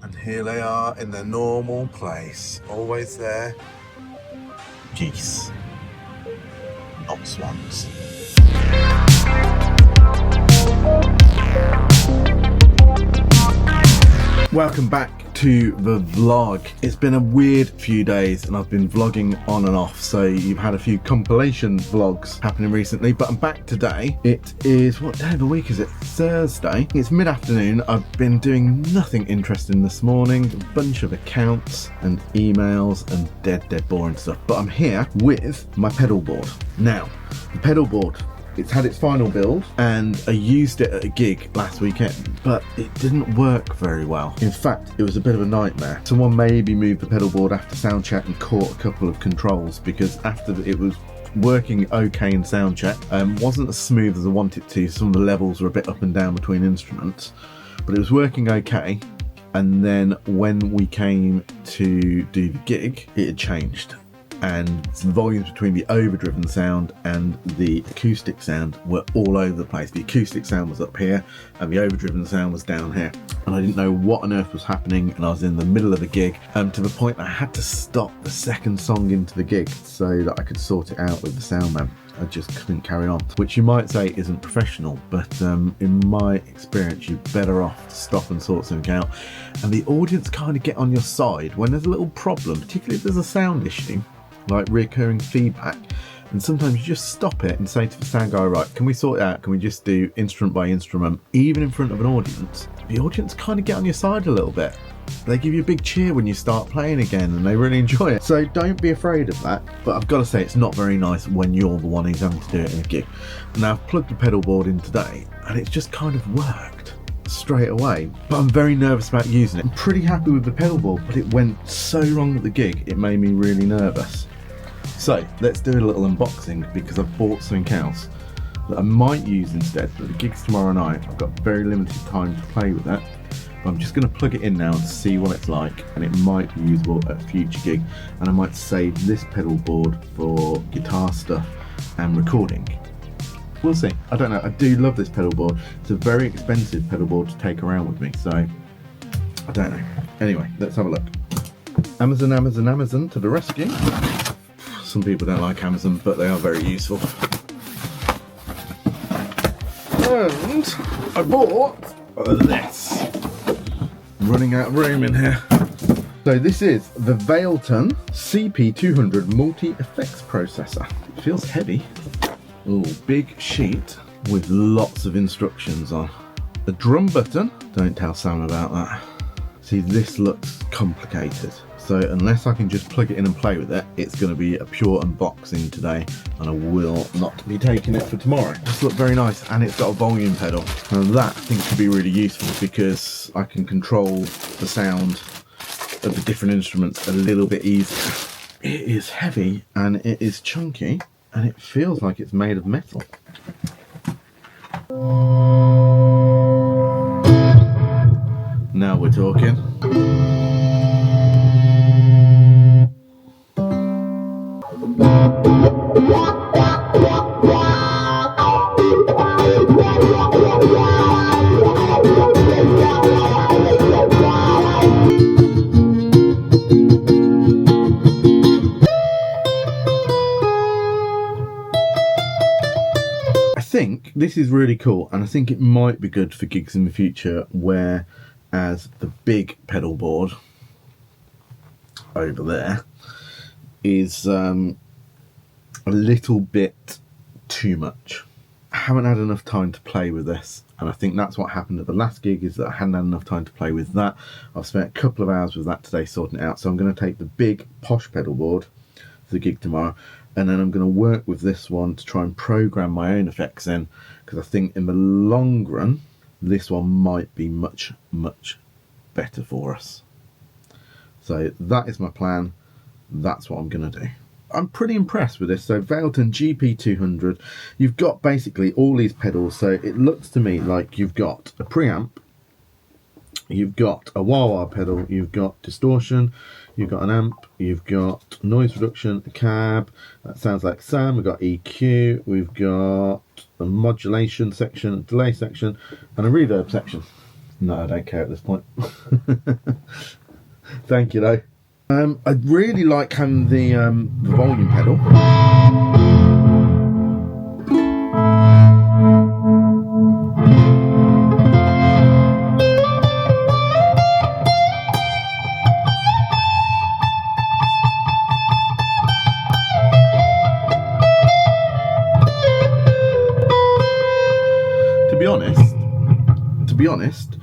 And here they are in their normal place. Always there. Geese. Not swans. Welcome back to the vlog. It's been a weird few days and I've been vlogging on and off, so you've had a few compilation vlogs happening recently, but I'm back today. It is, what day of the week is it? Thursday. It's mid-afternoon. I've been doing nothing interesting this morning, a bunch of accounts and emails and dead boring stuff, but I'm here with my pedal board. Now, the pedal board, it's had its final build and I used it at a gig last weekend, but it didn't work very well. In fact, it was a bit of a nightmare. Someone maybe moved the pedal board after sound check and caught a couple of controls, because after it was working okay in sound check, wasn't as smooth as I wanted it to. Some of the levels were a bit up and down between instruments, but it was working okay. And then when we came to do the gig, it had changed, and the volumes between the overdriven sound and the acoustic sound were all over the place. The acoustic sound was up here and the overdriven sound was down here, and I didn't know what on earth was happening, and I was in the middle of the gig, to the point I had to stop the second song into the gig so that I could sort it out with the sound man. I just couldn't carry on, which you might say isn't professional, but in my experience you're better off to stop and sort something out, and the audience kind of get on your side when there's a little problem, particularly if there's a sound issue like recurring feedback, and sometimes you just stop it and say to the sound guy, right, can we sort it out? Can we just do instrument by instrument, even in front of an audience? The audience kind of get on your side a little bit. They give you a big cheer when you start playing again and they really enjoy it. So don't be afraid of that, but I've got to say it's not very nice when you're the one who's having to do it in a gig. Now I've plugged the pedal board in today and it's just kind of worked straight away, but I'm very nervous about using it. I'm pretty happy with the pedal board, but it went so wrong at the gig it made me really nervous. So let's do a little unboxing, because I've bought something else that I might use instead, but the gig's tomorrow night. I've got very limited time to play with that. I'm just going to plug it in now and see what it's like, and it might be usable at a future gig, and I might save this pedal board for guitar stuff and recording. We'll see. I don't know. I do love this pedal board. It's a very expensive pedal board to take around with me, so I don't know. Anyway, let's have a look. Amazon to the rescue. Some people don't like Amazon, but they are very useful. And I bought this. I'm running out of room in here. So this is the Valeton GP-200 Multi-Effects Processor. It feels heavy. Ooh, big sheet with lots of instructions on. A drum button. Don't tell Sam about that. See, this looks complicated. So unless I can just plug it in and play with it, it's going to be a pure unboxing today, and I will not be taking it for tomorrow. It just looks very nice, and it's got a volume pedal. And that I think could be really useful, because I can control the sound of the different instruments a little bit easier. It is heavy and it is chunky, and it feels like it's made of metal. Now we're talking. I think this is really cool, and I think it might be good for gigs in the future, whereas the big pedal board over there is a little bit too much. I haven't had enough time to play with this, and I think that's what happened at the last gig, is that I hadn't had enough time to play with that. I've spent a couple of hours with that today sorting it out, so I'm going to take the big posh pedal board to the gig tomorrow, and then I'm going to work with this one to try and program my own effects in, because I think in the long run this one might be much better for us. So that is my plan. That's what I'm going to do. I'm pretty impressed with this. So Valeton GP-200, you've got basically all these pedals. So it looks to me like you've got a preamp, you've got a wah-wah pedal, you've got distortion, you've got an amp, you've got noise reduction, a cab, that sounds like Sam, we've got EQ, we've got a modulation section, a delay section, and a reverb section. No, I don't care at this point. Thank you though. I really like having the volume pedal. To be honest,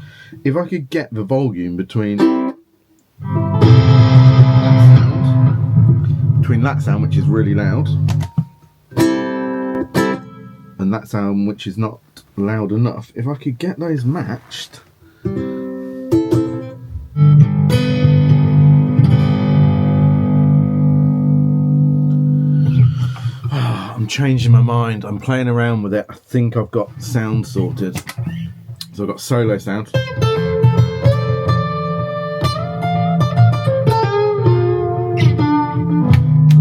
if I could get the volume between that sound, which is really loud, and that sound, which is not loud enough, if I could get those matched, I'm changing my mind. I'm playing around with it. I think I've got sound sorted. So I've got solo sound. Got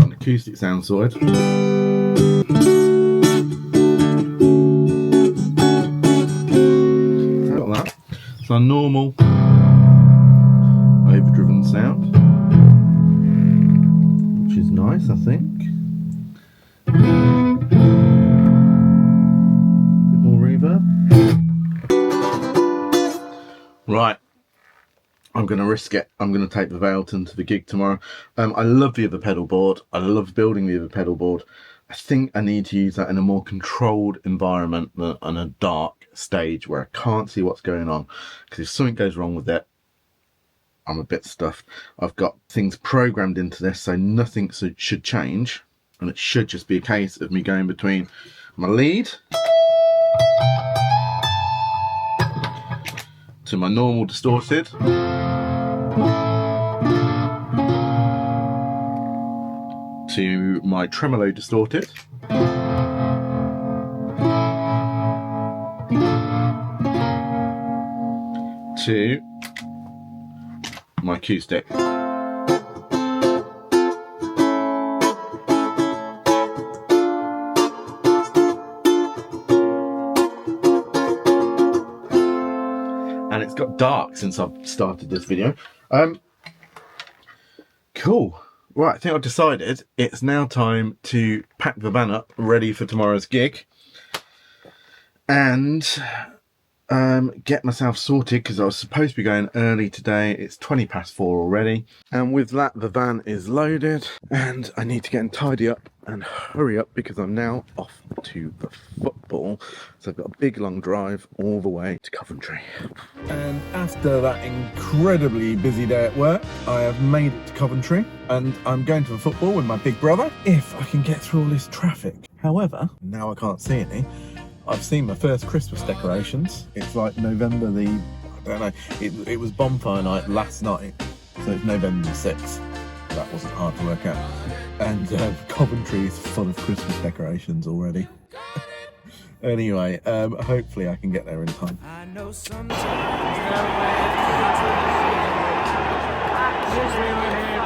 an acoustic sound sorted. Got that. So a normal overdriven sound, which is nice, I think. Right, I'm going to risk it. I'm going to take the Valeton to the gig tomorrow. I love the other pedal board. I love building the other pedal board. I think I need to use that in a more controlled environment than on a dark stage where I can't see what's going on. Because if something goes wrong with it, I'm a bit stuffed. I've got things programmed into this, so nothing should change. And it should just be a case of me going between my lead to my normal distorted, to my tremolo distorted, to my acoustic. And it's got dark since I've started this video. Cool. Right, I think I've decided it's now time to pack the van up, ready for tomorrow's gig, and get myself sorted, because I was supposed to be going early today. It's 4:20 already, and with that the van is loaded and I need to get and tidy up and hurry up, because I'm now off to the football. So I've got a big long drive all the way to Coventry. And after that incredibly busy day at work, I have made it to Coventry and I'm going to the football with my big brother, if I can get through all this traffic. However, now I can't see any. I've seen my first Christmas decorations. It's like November the, I don't know, it was bonfire night last night, so it's November the 6th. That wasn't hard to work out. And Coventry is full of Christmas decorations already. Anyway, hopefully I can get there in time.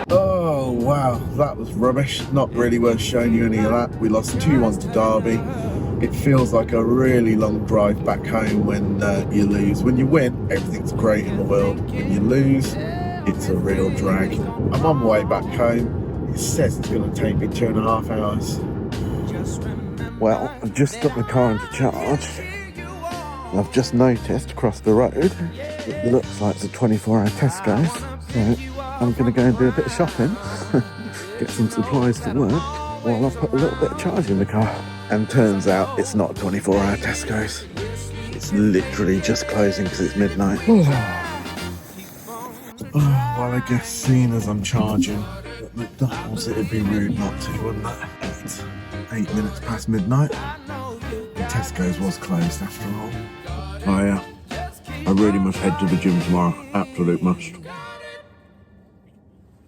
Oh wow, that was rubbish. Not really worth showing you any of that. We lost 2-1 to Derby. It feels like a really long drive back home when you lose. When you win, everything's great in the world. When you lose, it's a real drag. I'm on my way back home. It says it's going to take me 2.5 hours. Well, I've just stuck my car into charge. I've just noticed across the road, it looks like it's a 24-hour Tesco's. So I'm going to go and do a bit of shopping, get some supplies to work, while I've put a little bit of charge in the car. And turns out it's not a 24-hour Tesco's. It's literally just closing because it's midnight. Well, I guess seeing as I'm charging at McDonald's, it'd be rude not to, wouldn't it? It's 8 minutes past midnight. The Tesco's was closed after all. Oh yeah, I really must head to the gym tomorrow. Absolute must.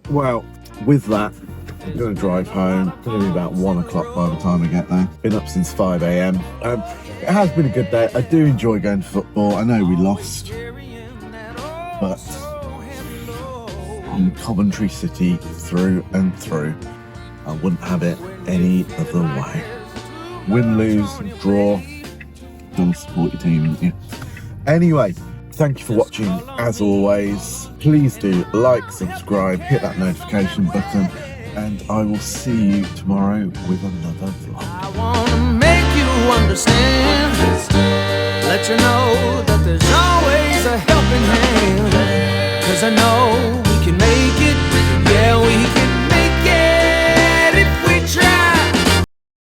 Well, with that, I'm going to drive home. It's going to be about 1 o'clock by the time I get there. Been up since 5 AM. It has been a good day. I do enjoy going to football. I know we lost, but I'm Coventry City through and through. I wouldn't have it any other way. Win, lose, draw. Don't support your team, don't you? Anyway, Thank you for watching as always. Please do like, subscribe, hit that notification button, and I will see you tomorrow with another vlog. I wanna make you understand, let you know that there's always a helping hand, 'cause I know